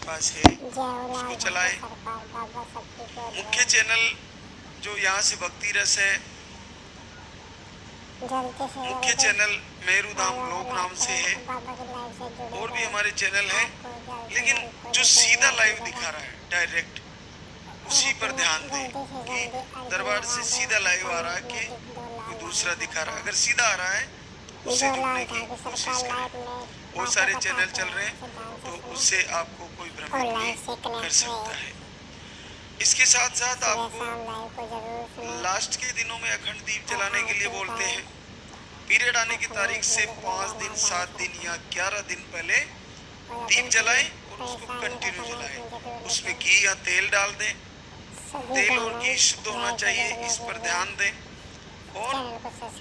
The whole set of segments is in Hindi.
पास है उसको चलाएं। मुख्य चैनल जो यहाँ से भक्ति रस है, मुख्य चैनल मेरुधाम लोक नाम से है। और भी हमारे चैनल हैं, लेकिन जो सीधा लाइव दिखा रहा है डायरेक्ट, उसी पर ध्यान दें कि दरबार से सीधा लाइव आ रहा है कि कोई दूसरा दिखा रहा है। अगर सीधा आ रहा है तो उससे जुड़ने की कोशिश करें। बहुत सारे चैनल चल रहे हैं, तो उससे आपको कोई भ्रमित भी कर सकता है। इसके साथ साथ आपको लास्ट के दिनों में अखंड दीप जलाने के लिए बोलते हैं। पीरियड आने की तारीख से 5 दिन, 7 दिन या 11 दिन पहले दीप जलाएं और उसको कंटिन्यू जलाएं। उसमें घी या तेल डाल दें। तेल और घी शुद्ध होना चाहिए, इस पर ध्यान दें। और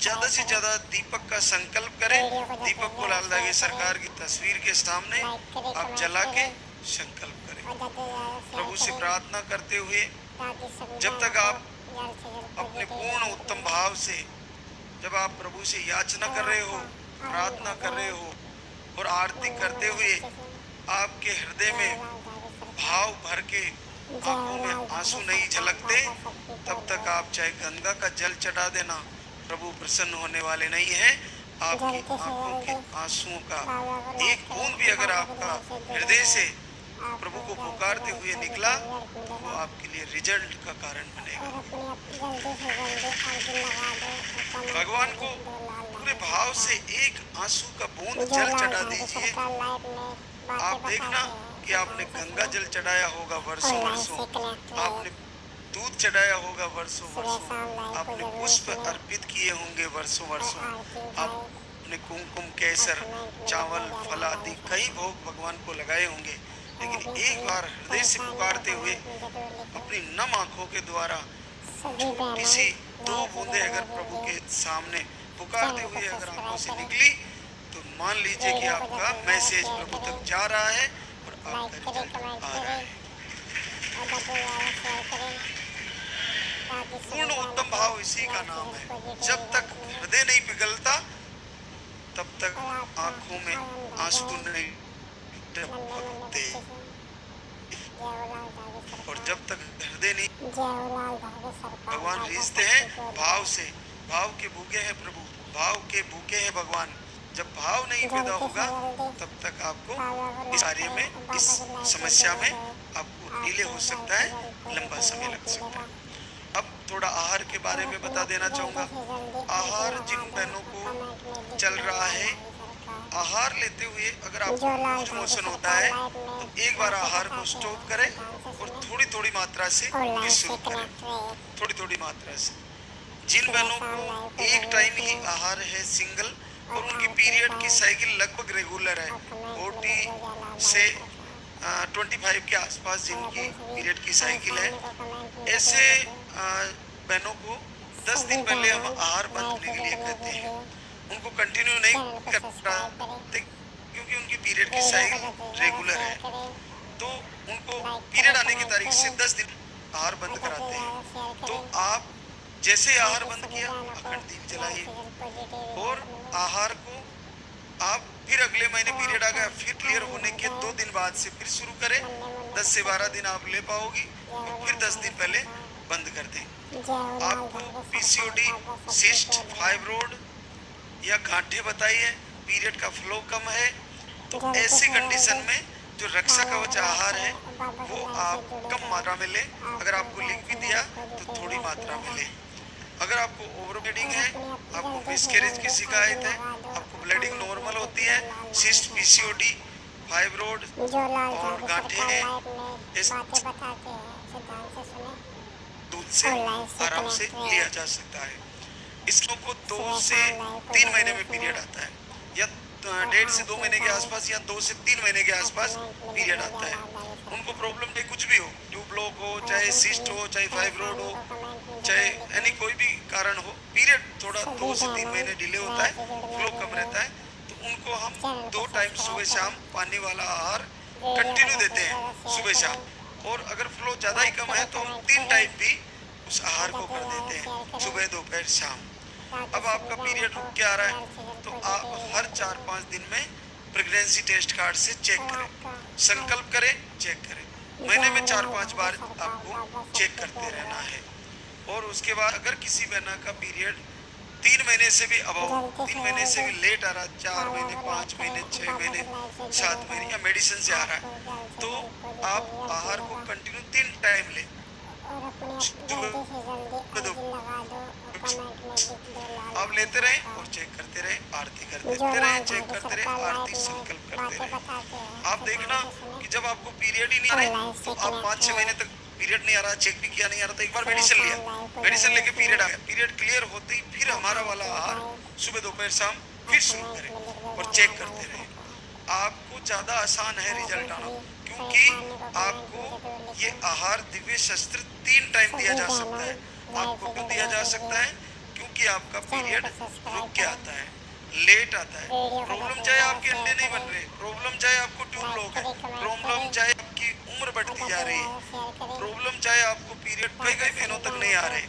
ज्यादा से ज्यादा दीपक का संकल्प करें। दीपक को लाल धागे सरकार की तस्वीर के सामने आप जला के संकल्प करें, प्रभु से प्रार्थना करते हुए। जब तक आप अपने पूर्ण उत्तम भाव से, जब आप प्रभु से याचना कर रहे हो, प्रार्थना कर रहे हो और आरती करते हुए आपके हृदय में भाव भर के आंखों में आंसू नहीं झलकते, तब तक आप चाहे गंगा का जल चढ़ा देना, प्रभु प्रसन्न होने वाले नहीं हैं। आपकी आंखों के आंसुओं का एक बूंद भी अगर आपका हृदय से प्रभु को पुकारते हुए निकला, तो वो आपके लिए रिजल्ट का कारण बनेगा। भगवान को पूरे भाव से एक आंसू का बूंद जल चढ़ा दीजिए। आप देखना कि आपने गंगा जल चढ़ाया होगा वर्षों वर्षों, आपने दूध चढ़ाया होगा वर्षों वर्षों, आपने पुष्प अर्पित किए होंगे वर्षों वर्षों, आपने कुमकुम, केसर, चावल, फल आदि कई भोग भगवान को लगाए होंगे। लेकिन एक बार हृदय से पुकारते हुए अपनी नम आंखों के द्वारा छोटी सी 2 बूंदे अगर प्रभु के सामने पुकारते हुए अगर आंखों से निकली, तो मान लीजिए कि आपका मैसेज प्रभु तक जा रहा है और आपका रिजल्ट आ रहा है। पूर्ण उत्तम भाव इसी का नाम है। जब तक हृदय नहीं पिघलता, तब तक आंखों में आंसू नहीं टपकते, और जब तक हृदय नहीं, भगवान रिश्ते हैं भाव से। भाव के भूखे हैं प्रभु, भाव के भूखे हैं भगवान। जब भाव नहीं पैदा होगा, तब तक आपको इस कार्य में, इस समस्या में आपको डिले हो सकता है, लंबा समय लग सकता है। अब थोड़ा आहार के बारे में बता देना चाहूँगा। आहार जिन बहनों को चल रहा है, आहार लेते हुए अगर आपको लूज मोशन होता है, तो एक बार आहार को स्टॉप करें और थोड़ी थोड़ी मात्रा से फिर शुरू करें, थोड़ी थोड़ी मात्रा से। जिन बहनों को एक टाइम ही आहार है, सिंगल, और उनकी पीरियड की साइकिल लगभग रेगुलर है, 40 से 25 के आसपास जिनकी पीरियड की साइकिल है, ऐसे बहनों को 10 दिन पहले हम आहार बंद करने के लिए कहते हैं। उनको कंटिन्यू नहीं करना, क्योंकि उनकी पीरियड की साइकिल रेगुलर है, तो उनको पीरियड आने की तारीख से 10 दिन आहार बंद कराते हैं। तो आप जैसे आहार बंद किया, अखंड दीप जलाइए, और आहार को आप फिर अगले महीने पीरियड आ गया, फिर क्लियर होने के 2 दिन बाद से फिर शुरू करें। 10 से 12 दिन आप ले पाओगी, और फिर 10 दिन पहले बंद कर दें। आपको पीसीओडी, सिस्ट, फाइब्रोड या गांठें बताई है, पीरियड का फ्लो कम है, तो ऐसी कंडीशन में जो रक्षा कवच आहार है वो आप कम मात्रा में लें। अगर आपको लिख भी दिया तो थोड़ी मात्रा में लें। अगर आपको ओवर ब्लीडिंग है, आपको मिसकैरेज की शिकायत है, आपको ब्लीडिंग नॉर्मल होती है, सिस्ट, पीसीओडी, फाइब्रोड और गांठें हैं, इस दूध से आराम से लिया जा सकता है। इसको 2 से 3 महीने में पीरियड आता है, या 1.5 से 2 महीने के आसपास, या 2 से 3 महीने के आसपास पीरियड आता है। उनको प्रॉब्लम चाहे कुछ भी हो, ट्यूब ब्लॉक हो, चाहे सिस्ट हो, चाहे फाइब्रोड हो, चाहे यानी कोई भी कारण हो, पीरियड थोड़ा 2 से 3 महीने डिले होता है, फ्लो कम रहता है, तो उनको हम 2 टाइम सुबह शाम पानी वाला आहार कंटिन्यू देते हैं सुबह शाम। और अगर फ्लो ज़्यादा ही कम है तो हम 3 टाइम भी उस आहार को कर देते हैं, सुबह, दोपहर, शाम। अब आपका पीरियड रुक के आ रहा है, तो आप हर 4-5 दिन में प्रेगनेंसी टेस्ट कार्ड से चेक करें, संकल्प करें, चेक करें। महीने में 4-5 बार आपको चेक करते रहना है। और उसके बाद अगर किसी बहना का पीरियड 3 महीने से भी अबव, 3 महीने से भी लेट आ रहा, 4 महीने, 5 महीने, 6 महीने, 7 महीने या मेडिसिन से आ रहा है, तो आप आहार को कंटिन्यू 3 टाइम लें। आप लेते रहें और चेक करते रहें, आरती करते रहें, चेक करते रहें, आरती संकल्प करते रहें। आप देखना कि जब आपको पीरियड ही नहीं आ रहे तो आप 5-6 महीने तक पीरियड नहीं आ रहा, चेक भी किया नहीं आ रहा, तो एक बार मेडिसिन लिया, मेडिसिन लेके पीरियड आ गया, पीरियड क्लियर होते ही फिर हमारा वाला आहार सुबह दोपहर शाम फिर शुरू करें और चेक करते रहें। आपको ज्यादा आसान है रिजल्ट आना, क्योंकि आपको ये आहार दिव्य शस्त्र 3 टाइम दिया जा सकता है। आपको क्यों दिया जा सकता है? क्योंकि आपका पीरियड रुक के आता है, लेट आता है। प्रॉब्लम चाहे आपके अंडे नहीं बन रहे, प्रॉब्लम चाहे आपको ट्यूब ब्लॉक है, प्रॉब्लम चाहे आपकी उम्र बढ़ती जा रही है, प्रॉब्लम चाहे आपको पीरियड कई महीनों तक नहीं आ रहे,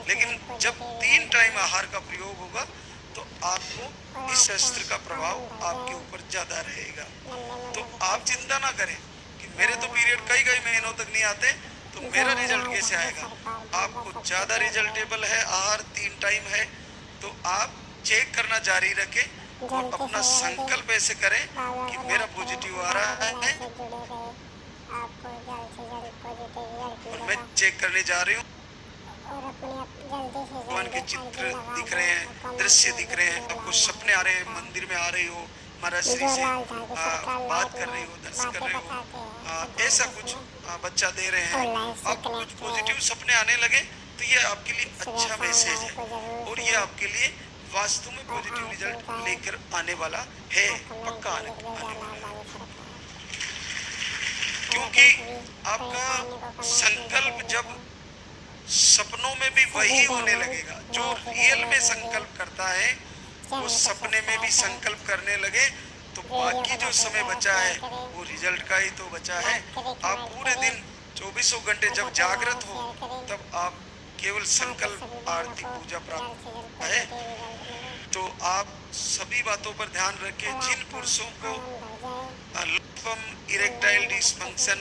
लेकिन जब 3 टाइम आहार का प्रयोग होगा तो आपको इस शस्त्र का प्रभाव आपके ऊपर ज्यादा रहेगा। तो आप चिंता ना करें कि मेरे तो पीरियड कई महीनों तक नहीं आते तो मेरा रिजल्ट कैसे आएगा। आपको ज्यादा रिजल्टेबल है, आहार 3 टाइम है, तो आप चेक करना जारी रखें और अपना संकल्प ऐसे करें कि मेरा पॉजिटिव आ रहा है और मैं चेक करने जा रही हूँ। भगवान के चित्र दिख रहे हैं, दृश्य दिख रहे हैं, आपको सपने आ रहे हैं, मंदिर में आ रही हो, महाराज श्री से बात कर रही हो, दर्शन कर रही हो, ऐसा कुछ बच्चा दे रहे हैं, आपको कुछ पॉजिटिव सपने आने लगे तो ये आपके लिए अच्छा मैसेज है और ये आपके लिए वास्तव में पॉजिटिव रिजल्ट लेकर आने वाला है, पक्का आने वाला है। क्योंकि आपका संकल्प जब सपनों में भी वही होने लगेगा, जो रियल में संकल्प करता है वो सपने में भी संकल्प करने लगे, तो बाकी जो समय बचा है वो रिजल्ट का ही तो बचा है। आप पूरे दिन 24 घंटे जब जागृत हो तब आप केवल संकल्प आरती पूजा प्राप्त है। तो आप सभी बातों पर ध्यान रखें। जिन पुरुषों को इरेक्टाइल डिसफंक्शन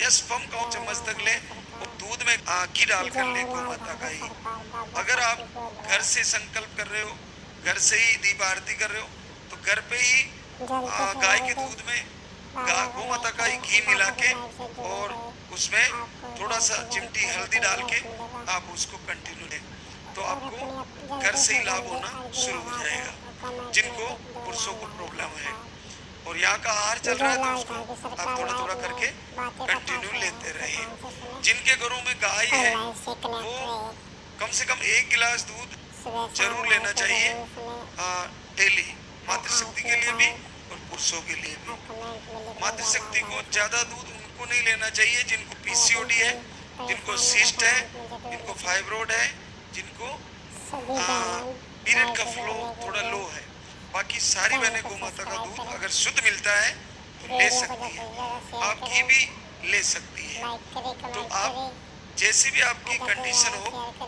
या स्पर्म काउंट चम्मच तक ले, वो दूध में घी डालकर ले गौ माता का ही। अगर आप घर से संकल्प कर रहे हो, घर से ही दीप आरती कर रहे हो, तो घर पे ही गाय के दूध में गौ माता का ही घी मिला के और उसमें थोड़ा सा चिमटी हल्दी डाल के आप उसको कंटिन्यू लें, तो आपको घर से ही लाभ होना शुरू हो जाएगा। जिनको पुरुषों को प्रॉब्लम है और यहाँ का आहार चल रहा है तो उसको आप थोड़ा थोड़ा करके कंटिन्यू लेते रहिए। जिनके घरों में गाय है वो कम से कम 1 गिलास दूध जरूर लेना चाहिए डेली, मातृशक्ति के लिए भी और पुरुषों के लिए भी। मातृशक्ति को ज्यादा दूध उनको नहीं लेना चाहिए जिनको पीसीओडी है, जिनको सिस्ट है, जिनको फाइब्रोइड है, जिनको पीरियड का फ्लो थोड़ा लो है। बाकी सारी बहनें गौ माता का दूध अगर शुद्ध मिलता है तो ले सकती है, आप घी भी ले सकती है। तो आप जैसी भी आपकी कंडीशन हो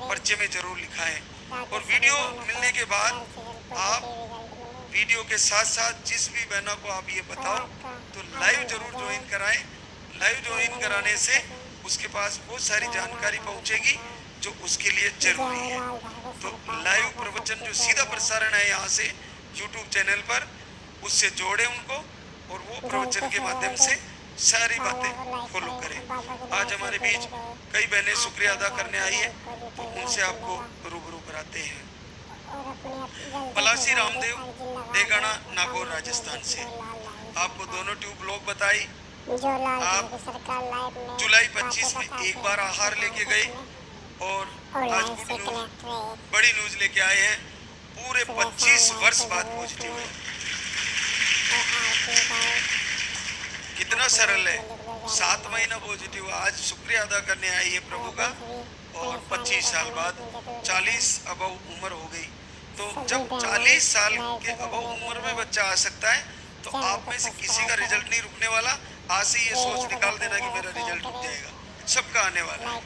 पर्चे में जरूर लिखाएं और वीडियो मिलने के बाद आप वीडियो के साथ साथ जिस भी बहना को आप ये बताओ तो लाइव जरूर ज्वाइन कराएं। लाइव ज्वाइन कराने से उसके पास बहुत सारी जानकारी पहुंचेगी जो उसके लिए जरूरी है। तो लाइव प्रवचन जो सीधा प्रसारण है यहाँ से YouTube चैनल पर, उससे जोड़े उनको और वो प्रवचन के माध्यम से सारी बातें फॉलो करें। आज हमारे बीच कई बहनें शुक्रिया अदा करने आई है तो उनसे आपको रूबरू कराते हैं। पलासी रामदेव देगाना नागौर राजस्थान से आपको दोनों ट्यूब ब्लॉग बताई। आप जुलाई 25 में एक बार आहार लेके गए और आज बड़ी न्यूज लेके आए हैं, पूरे 25 वर्ष बाद पॉजिटिव है। कितना सरल है, 7 महीना पॉजिटिव, आज शुक्रिया अदा करने आई है प्रभु का और 25 साल बाद 40 अबव उम्र हो गई। तो जब 40 साल के अबव उम्र में बच्चा आ सकता है तो आप में से किसी का रिजल्ट नहीं रुकने वाला। आज से ये सोच निकाल देना कि मेरा रिजल्ट रुक जाएगा, सबका आने वाला है।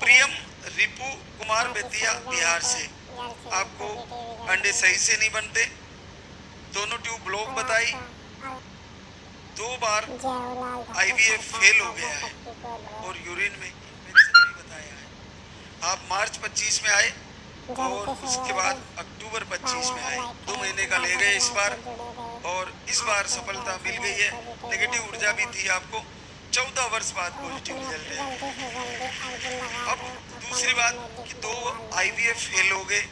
प्रियम रिपु कुमार बेतिया बिहार से आपको अंडे सही से नहीं बनते, दोनों ट्यूब ब्लॉक बताई, 2 बार IVF फेल हो गया है और यूरिन में इन्फेक्शन भी बताया है। आप मार्च 25 में आए और उसके बाद अक्टूबर 25 में आए, 2 महीने का ले गए इस बार, और इस बार सफलता मिल गई है। नेगेटिव ऊर्जा भी थी आपको, 14 वर्ष बाद पॉजिटिव रिजल्ट है। अब दूसरी बात कि 2 IVF फेल हो गए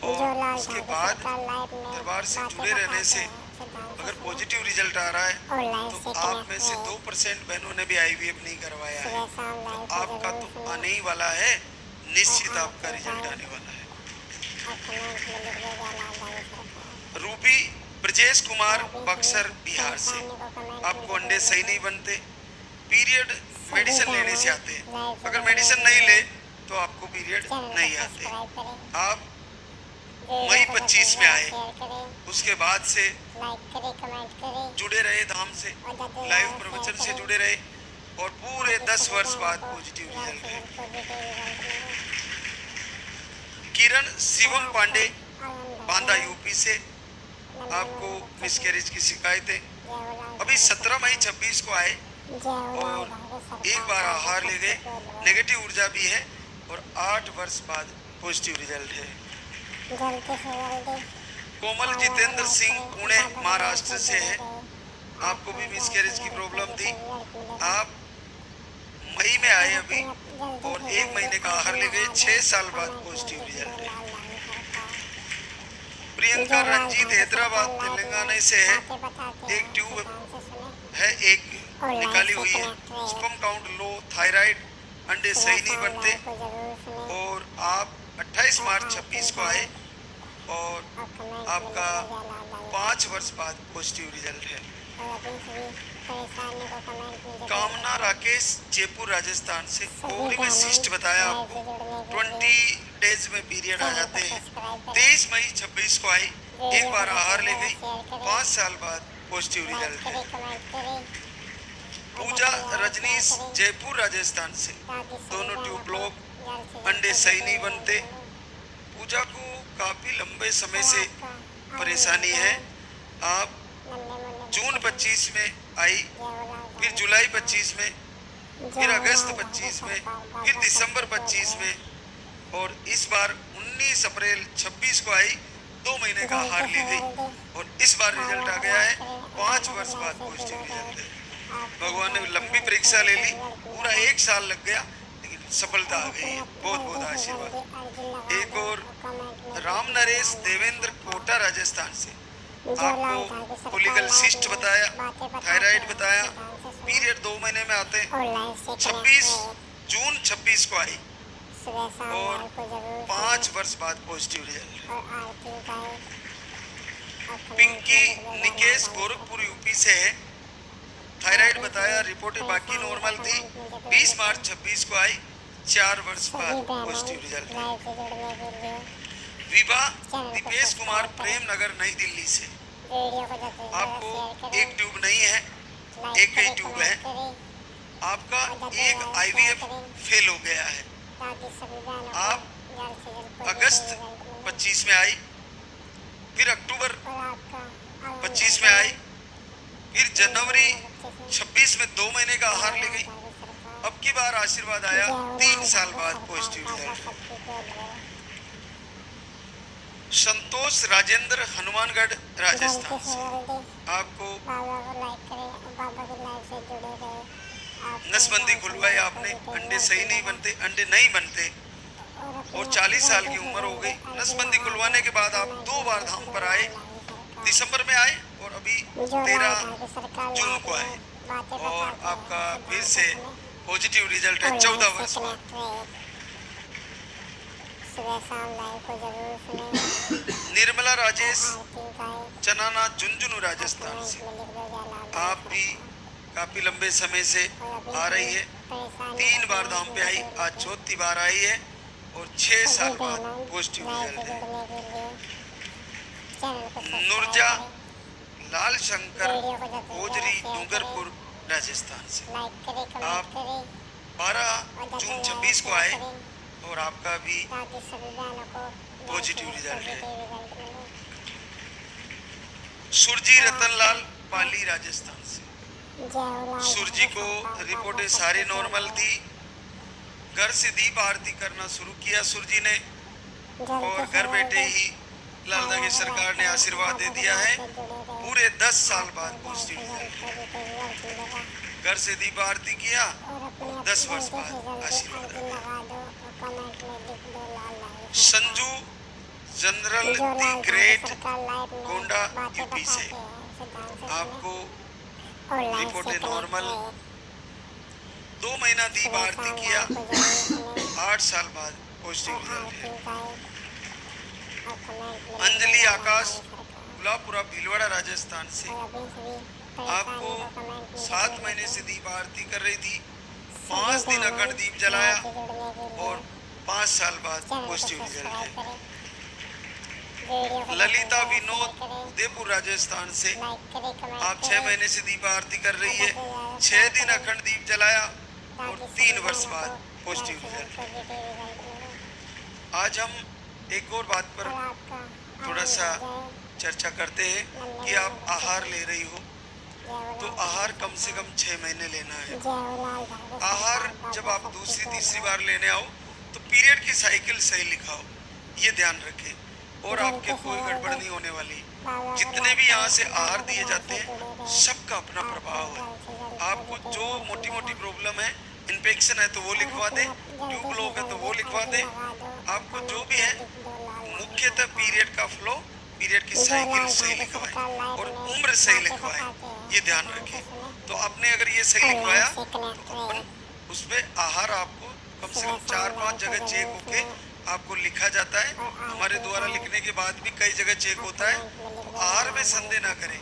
और उसके बाद दरबार से जुड़े रहने से अगर पॉजिटिव रिजल्ट आ रहा है तो आप में से 2% बहनों ने भी IVF नहीं करवाया है, तो आपका तो आने ही वाला है, निश्चित आपका रिजल्ट आने वाला है। रूबी ब्रजेश कुमार बक्सर बिहार से, आपको अंडे सही नहीं बनते, पीरियड मेडिसिन लेने से आते हैं, अगर मेडिसिन नहीं ले तो आपको पीरियड नहीं आते। आप मई 25 में आए, उसके बाद से जुड़े रहे धाम से, लाइव प्रवचन से जुड़े रहे और पूरे 10 वर्ष बाद पॉजिटिव रिजल्ट है। किरण शिवम पांडे बांदा यूपी से, आपको मिसकैरेज की शिकायतें, अभी 17 मई 26 को आए और 1 बार आहार ले गए, नेगेटिव ऊर्जा भी है और 8 वर्ष बाद पॉजिटिव रिजल्ट है। कोमल जितेंद्र सिंह पुणे महाराष्ट्र से है, आपको भी मिसकैरेज की प्रॉब्लम थी, आप मई में आए अभी और 1 महीने का आहार ले गए, 6 साल बाद पॉजिटिव रिजल्ट है। प्रियंका रंजीत हैदराबाद तेलंगाना से है, एक ट्यूब है, एक निकाली हुई है, स्पर्म काउंट लो, थायराइड, अंडे सही नहीं बनते और आप 28 मार्च 26 को आए और आपका 5 वर्ष बाद पॉजिटिव रिजल्ट है। कामना राकेश जयपुर राजस्थान से, ओवरी में सिस्ट बताया आपको, 20 डेज में पीरियड आ जाते हैं, 23 मई 26 को आई, 1 बार आहार ले गई, 5 साल बाद पॉजिटिव रिजल्ट है। पूजा रजनीश जयपुर राजस्थान से, दोनों ट्यूब ब्लॉक, अंडे सही नहीं बनते, पूजा को काफी लंबे समय से परेशानी है। आप जून 25 में आई, फिर जुलाई 25 में, फिर अगस्त 25 में, फिर दिसंबर 25 में और इस बार 19 अप्रैल 26 को आई, 2 महीने का आहार ले गई और इस बार रिजल्ट आ गया है, 5 वर्ष बाद पॉजिटिव रिजल्ट है। भगवान ने लंबी परीक्षा ले ली, पूरा 1 साल लग गया लेकिन सफलता आ गई है, बहुत बहुत आशीर्वाद। एक और राम नरेश देवेंद्र कोटा राजस्थान से, आपको पोलिकल सिस्ट बताया, थायराइड बताया, पीरियड 2 महीने में आते हैं, 26 जून 26 को आई और 5 वर्ष बाद पॉजिटिव रिजल्ट। पिंकी निकेश गोरखपुर यूपी से है, थायराइड बताया, रिपोर्ट बाकी नॉर्मल थी, 20 मार्च 26 को आई, 4 वर्ष बाद पॉजिटिव रिजल्ट है। विवाह दीपेश कुमार प्रेम नगर नई दिल्ली से, आपको एक ट्यूब नहीं है, एक ही ट्यूब है, आपका एक IVF फेल हो गया है। आप अगस्त 25 में आई, फिर अक्टूबर 25 में आई, फिर जनवरी 26 में 2 महीने का आहार ले गई, अब की बार आशीर्वाद आया, 3 साल बाद पॉजिटिव रिजल्ट। संतोष राजेंद्र हनुमानगढ़ राजस्थान से, आपको नसबंदी खुलवाई आपने, अंडे सही नहीं बनते, अंडे नहीं बनते और 40 साल की उम्र हो गई। नसबंदी खुलवाने के बाद आप 2 बार धाम पर आए, दिसंबर में आए और अभी 13 जून को आए और आपका फिर से पॉजिटिव रिजल्ट है 14 वर्ष बाद। निर्मला राजेश चनाना झुंझुनू राजस्थान से, आप भी काफी लंबे समय से आ रही है, 3 बार धाम पे आई, आज 4थी बार आई है और 6 साल बाद पॉजिटिव रिजल्ट है। नुरजा लाल शंकर गोजरी डूंगरपुर राजस्थान से, आप 12 जून 26 को आए और आपका भी पॉजिटिव रिजल्ट है। सुरजी रतनलाल पाली राजस्थान से। सुरजी को रिपोर्टें सारी नॉर्मल थी। घर से दीप आरती करना शुरू किया सुरजी ने और घर बैठे ही लालदा की सरकार ने आशीर्वाद दे दिया है। पूरे 10 साल बाद पॉजिटिव रिजल्ट। घर से दीप आरती किया, 10 वर्ष बाद आशीर्वाद आया। Sanju general the great Gonda UP से। आपको रिपोर्टें नॉर्मल, 2 महीना दीप आरती किया, 8 साल बाद पॉजिटिव रिजल्ट है। अंजलि आकाश गुलाबपुरा भीलवाड़ा राजस्थान से। आपको 7 महीने से दीप आरती कर रही थी, 5 दिन अखंड दीप जलाया और 5 साल बाद पॉजिटिव रिजल्ट है। ललिता विनोद उदयपुर राजस्थान से। आप 6 महीने से दीप आरती कर रही है, 6 दिन अखंड दीप जलाया और 3 वर्ष बाद पॉजिटिव रिजल्ट। आज हम एक और बात पर थोड़ा सा चर्चा करते हैं कि आप आहार ले रही हो तो आहार कम से कम 6 महीने लेना है। आहार जब आप दूसरी तीसरी बार लेने आओ तो पीरियड की साइकिल सही लिखाओ, ये ध्यान रखें और आपके कोई गड़बड़ नहीं होने वाली। जितने भी यहाँ से आहार दिए जाते हैं सबका अपना प्रभाव है। आपको जो मोटी मोटी प्रॉब्लम है, इन्फेक्शन है तो वो लिखवा दे, ट्यूब ब्लॉक है तो वो लिखवा दे। आपको जो भी है मुख्यतः पीरियड का फ्लो, पीरियड की साइकिल सही लिखवाए और उम्र सही लिखवाए, ये ध्यान रखें। तो आपने अगर ये सही लिखवाया तो अपन उसमें आहार आपको कम से कम 4-5 जगह चेक होके आपको लिखा जाता है। हमारे द्वारा लिखने के बाद भी कई जगह चेक होता है, तो आहार में संदेह ना करें।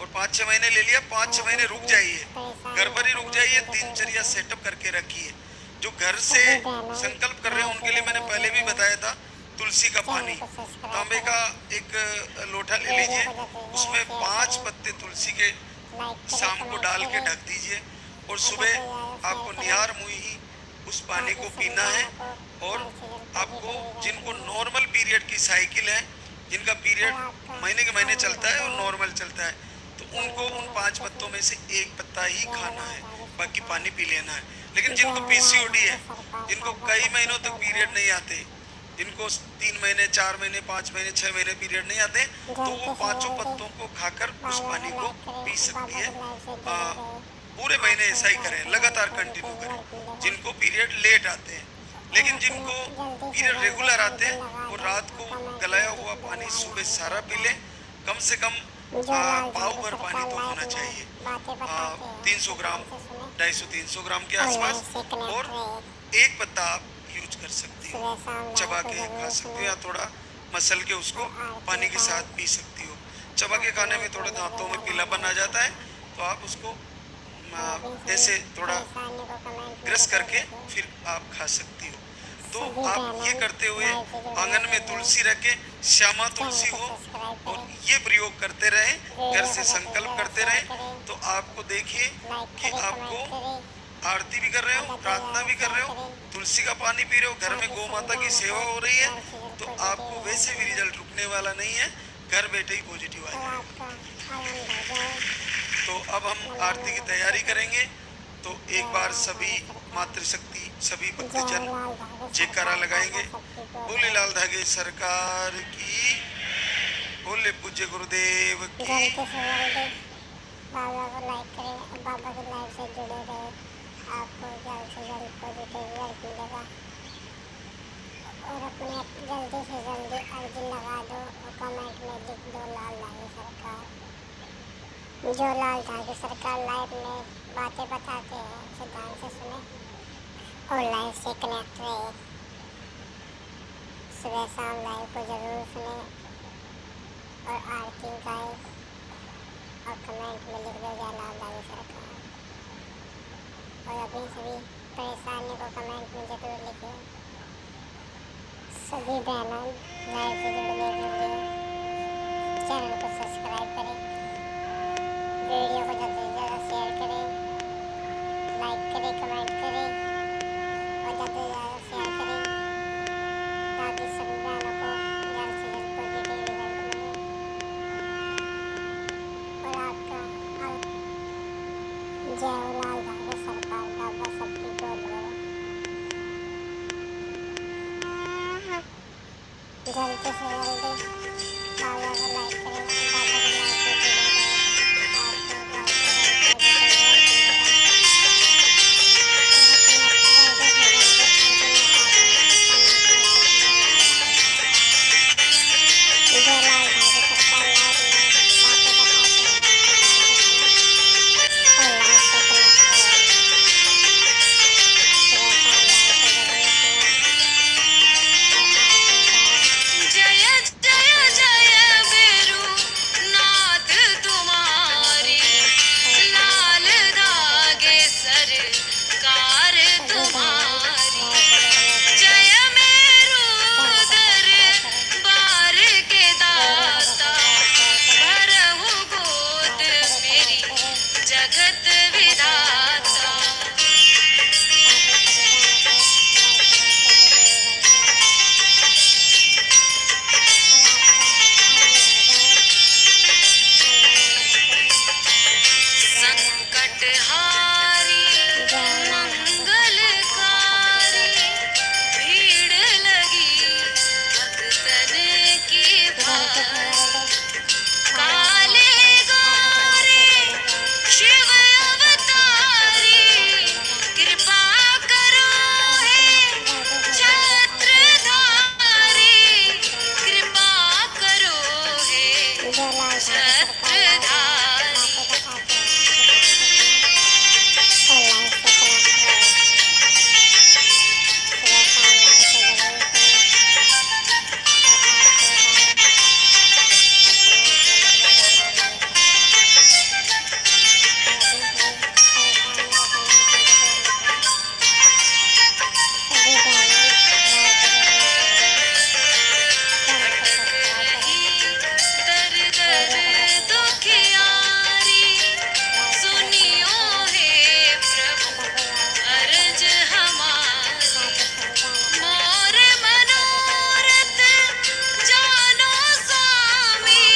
और 5-6 महीने ले लिया, 5-6 महीने रुक जाइए, घर पर ही रुक जाइए, दिनचर्या सेटअप करके रखिए। जो घर से संकल्प कर रहे हैं उनके लिए मैंने पहले भी बताया था, तुलसी का पानी, तांबे का एक लोटा ले लीजिए, उसमें 5 पत्ते तुलसी के शाम को डाल के ढक दीजिए और सुबह आपको निहार मुंह ही उस पानी को पीना है। और आपको जिनको नॉर्मल पीरियड की साइकिल है, जिनका पीरियड महीने के महीने चलता है और नॉर्मल चलता है, तो उनको उन 5 पत्तों में से 1 पत्ता ही खाना है, बाकी पानी पी लेना है। लेकिन जिनको पीसीओडी है, जिनको कई महीनों तक पीरियड नहीं आते, जिनको 3 महीने 4 महीने 5 महीने 6 महीने पीरियड नहीं आते, तो वो 5 पत्तों को खाकर उस पानी को पी सकती है। पूरे महीने ऐसा ही करें, लगातार कंटिन्यू करें। जिनको पीरियड लेट आते हैं, लेकिन जिनको पीरियड रेगुलर आते हैं वो रात को गलाया हुआ पानी सुबह सारा पी लें। कम से कम पाव भर पानी तो होना चाहिए, 300 ग्राम 250-300 ग्राम के आसपास। और 1 पत्ता आप यूज कर सकती हो, चबा के खा सकती हो या थोड़ा मसल के उसको पानी के साथ पी सकती हो। चबा के खाने में थोड़े दांतों में पीलापन आ जाता है, तो आप उसको ऐसे थोड़ा ग्रस करके फिर आप खा सकती हो। तो आप ये करते हुए आंगन में तुलसी रखें, श्यामा तुलसी हो, और ये प्रयोग करते रहें, घर से संकल्प करते रहें। तो आपको देखिए कि आपको आरती भी कर रहे हो, प्रार्थना भी कर रहे हो, तुलसी का पानी पी रहे हो, घर में गौ माता की सेवा हो रही है, तो आपको वैसे भी रिजल्ट रुकने वाला नहीं है, घर बैठे ही पॉजिटिव आएगा। तो अब हम आरती की तैयारी करेंगे। तो एक बार सभी मातृशक्ति, सभी भक्तजन जयकारा लगाएंगे। बोले लाल धागे सरकार की, बोले पूज्य गुरुदेव की। बाबा को लाइक करें, बाबा की लाइफ से जुड़े रहे, आपको जल्द से जल्द पॉजिटिव रिजल्ट मिलेगा। और अपने जल्दी से जल्दी अर्जी लगा दो और कमेंट में लिख दो लाल धागे सरकार। जो लाल धागे सरकार लाइव में बातें बताते हैं उसे ध्यान से सुने और लाइव से कनेक्ट रहे। सुबह शाम लाइव को जरूर सुने और आरती गाए और कमेंट में लिख दो जय लाल धागे सरकार। और अपनी सभी परेशानी को कमेंट में जरूर लिखें। सभी बहनों लाइव से जुड़ने के लिए चैनल को सब्सक्राइब करें, वीडियो को ज़्यादा से ज़्यादा शेयर करें, लाइक करें, कमेंट करें और ज़्यादा से ज़्यादा शेयर करें, ताकि सभी बहनों को जल्द से जल्द पॉजिटिव रिजल्ट मिले। जवाहरलाल नेहरू सरकार बाबा सबकी गोद भरो। जल्दी से जल्दी बाबा को लाइक करें, बाबा की लाइफ से जुड़े रहें, आपको जल्द से जल्द पॉजिटिव रिजल्ट मिलेगा। और अपने जल्दी से जल्दी अर्जुन लगा दो, कमेंट में लिख दो जवाहरलाल नेहरू सरकार लाइव में बातें बताते हैं, अच्छे ध्यान से सुनो और लाइफ से कनेक्ट रहो। सुबह शाम लाइव को जरूर सुनो और आरती उतारो। जय जय जय बेरू नाथ तुम्हारी, लाल धागे सरकार तुम्हारी। जय मेरू दर बार के दाता, भरहु गोद मेरी जगत विधाता। संकट हारी मंगलकारी, भीड़ लगी भक्तन की भारी। काले गोरे शिव अवतारी, कृपा करो हे छत्रधारी, कृपा करो हे छत्रधारी। दर दर दुखियारी, सुनियो हे प्रभु अर्ज हमारी। मोर मनोरथ जानो स्वामी,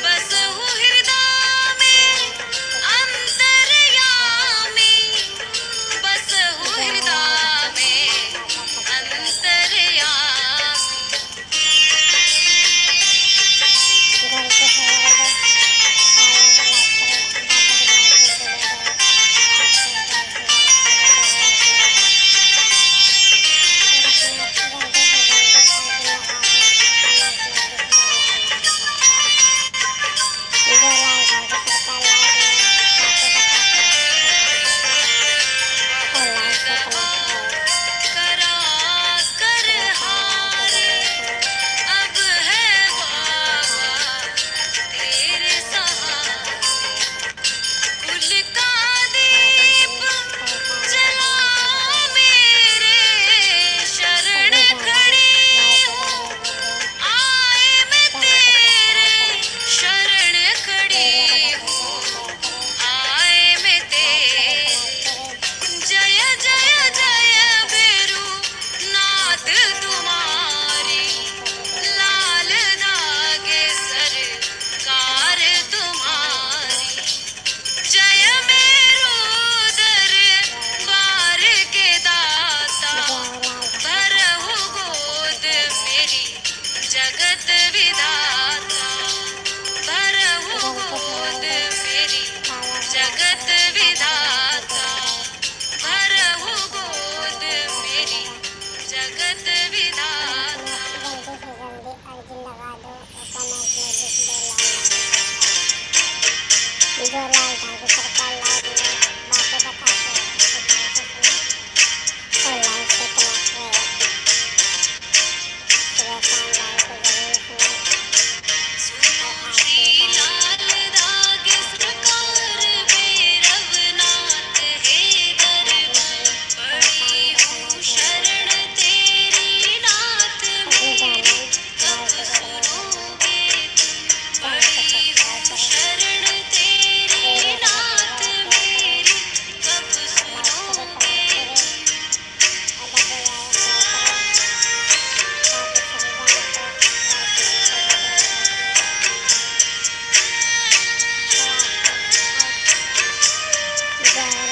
बसहु हृदय में अंतर्यामी, बसहु हृदय में अंतर्यामी। करा कर हार अब है बाबा तेरे सहारे। कुल का दीप जलाओ मेरे, शरण खड़ी हूँ आए मैं तेरे, शरण खड़ी हूँ आए मैं तेरे। जय जय जय बेरू नाथ तुम्हारी, लाल धागे सरकार तुम्हारी। जय मेरू दर बार के दाता, भरहु गोद मेरी जगत विधाता, भरहु गोद मेरी जगत विधाता, भरहु गोद मेरी जगत विधाता। जवाहरलाल नेहरू सरकार लाइव में बातें बताते हैं, अच्छे ध्यान से सुनो और लाइफ से कनेक्ट रहो। सुबह शाम लाइव को जरूर सुनो और आरती उतारो। लाल धागे सरकार भैरव नाथ हे दरबार, पड़ी हूँ शरण तेरी नाथ मेरी, कब सुनोगे तुम। पड़ी हूँ शरण तेरी नाथ जय